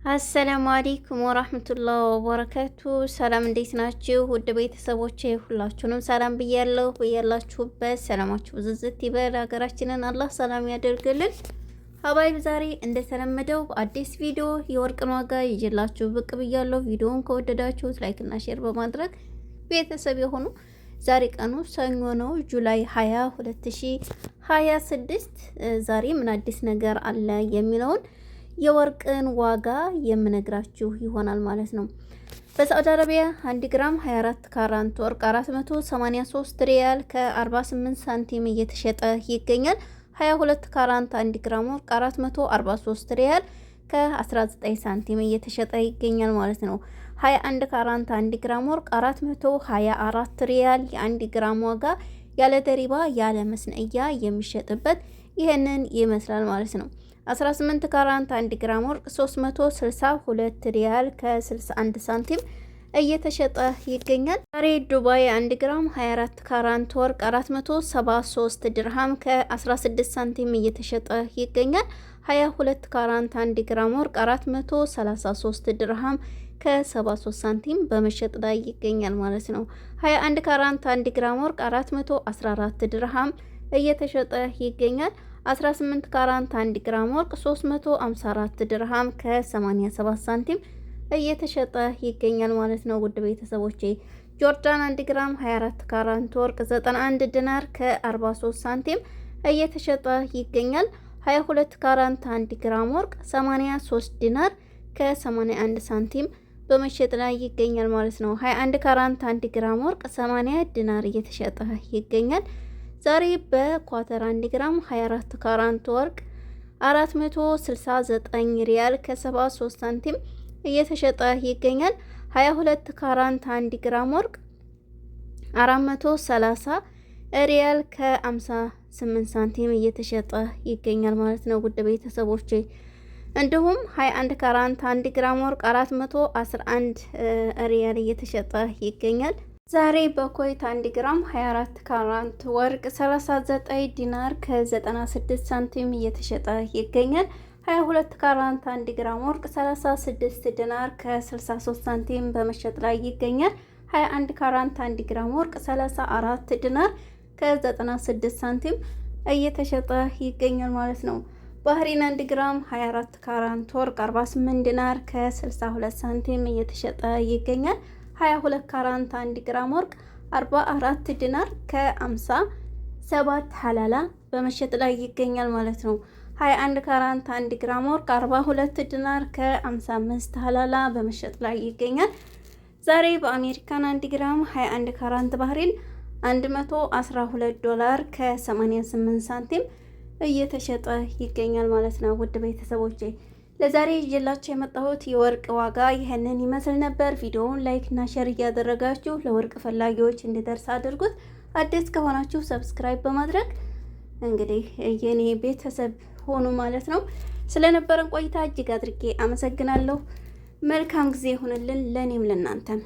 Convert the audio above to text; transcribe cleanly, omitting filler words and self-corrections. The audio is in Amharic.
አሰላሙ አለይኩም ወራህመቱላሂ ወበረካቱ። ሰላም እንዴት ናችሁ? ውድ ቤተሰቦቼ ሁላችሁንም ሰላም ብያለሁ። በያላችሁበት ሰላማችሁ ብዝዝት ይበል። ሀገራችንን አላህ ሰላም ያደርግልን። ሀባይብ ዛሬ እንደተለመደው አዲስ ቪዲዮ የወርቅን ዋጋ ይዤላችሁ ብቅ ብያለሁ። ቪዲዮውን ከወደዳችሁት ላይክ እና ሼር በማድረግ ቤተሰብ የሆኑ ዛሬ ቀኑ ሰኞ ነው፣ ጁላይ 20 2026። ዛሬ ምን አዲስ ነገር አለ የሚለውን የወርቅን ዋጋ የምነግራችሁ ይሆናል ማለት ነው። በሳዑዲ አረቢያ 1 ግራም 24 ካራንት ወርቅ 483 ሪያል ከ48 ሳንቲም እየተሸጠ ይገኛል። 22 ካራንት 1 ግራም ወርቅ 443 ሪያል ከ19 ሳንቲም እየተሸጠ ይገኛል ማለት ነው። 21 ካራንት 1 ግራም ወርቅ 424 ሪያል የ1 ግራም ዋጋ ያለ ደሪባ ያለ መስነያ የሚሸጥበት ይህንን ይመስላል ማለት ነው። 18 ካራንት 1 ግራም ወርቅ 362 ሪያል ከ61 ሳንቲም እየተሸጠ ይገኛል። ዛሬ ዱባይ 1 ግራም 24 ካራንት ወርቅ 473 ድርሃም ከ16 ሳንቲም እየተሸጠ ይገኛል። 22 ካራንት 1 ግራም ወርቅ 433 ድርሃም ከ73 ሳንቲም በመሸጥ ላይ ይገኛል ማለት ነው። 21 ካራንት 1 ግራም ወርቅ 414 ድርሃም እየተሸጠ ይገኛል። 18 ካራንት 1 ግራም ወርቅ 354 ድርሃም ከ87 ሳንቲም እየተሸጠ ይገኛል ማለት ነው። ውድ ቤተሰቦቼ ጆርዳን 1 ግራም 24 ካራንት ወርቅ 91 ዲናር ከ43 ሳንቲም እየተሸጠ ይገኛል። 22 ካራንት 1 ግራም ወርቅ 83 ዲናር ከ81 ሳንቲም በመሸጥ ላይ ይገኛል ማለት ነው። 21 ካራንት 1 ግራም ወርቅ 80 ዲናር እየተሸጠ ይገኛል። ዛሬ በኳተር 1 ግራም 24 ካራንት ወርቅ 469 ሪያል ከ73 ሳንቲም እየተሸጠ ይገኛል። 22 ካራንት 1 ግራም ወርቅ 430 ሪያል ከ58 ሳንቲም እየተሸጠ ይገኛል ማለት ነው። ውድ ቤተሰቦቼ እንዲሁም 21 ካራንት 1 ግራም ወርቅ 411 ሪያል እየተሸጠ ይገኛል። ዛሬ በኩዌት 1 ግራም 24 ካራንት ወርቅ 39 ዲናር ከ96 ሳንቲም እየተሸጠ ይገኛል። 22 ካራንት 1 ግራም ወርቅ 36 ዲናር ከ63 ሳንቲም በመሸጥ ላይ ይገኛል። 21 ካራንት 1 ግራም ወርቅ 34 ዲናር ከ96 ሳንቲም እየተሸጠ ይገኛል ማለት ነው። ባህሪን 1 ግራም 24 ካራንት ወርቅ 48 ዲናር ከ62 ሳንቲም እየተሸጠ ይገኛል። 22 ካራንት 1 ግራም ወርቅ 44 ዲናር ከ57 ሐላላ በመሸጥ ላይ ይገኛል ማለት ነው። 21 ካራንት 1 ግራም ወርቅ 42 ዲናር ከ55 ሐላላ በመሸጥ ላይ ይገኛል። ዛሬ በአሜሪካን 1 ግራም 21 ካራንት ባህሪን 112 ዶላር ከ88 ሳንቲም እየተሸጠ ይገኛል ማለት ነው። ውድ ቤተሰቦቼ ለዛሬ ይዤላችሁ የመጣሁት የወርቅ ዋጋ ይህንን ይመስል ነበር። ቪዲዮውን ላይክ እና ሼር እያደረጋችሁ ለወርቅ ፈላጊዎች እንዲደርስ አድርጉት። አዲስ ከሆናችሁ ሰብስክራይብ በማድረግ እንግዲህ የኔ ቤተሰብ ሆኑ ማለት ነው። ስለነበረን ቆይታ እጅግ አድርጌ አመሰግናለሁ። መልካም ጊዜ ይሁንልን ለኔም ለናንተም።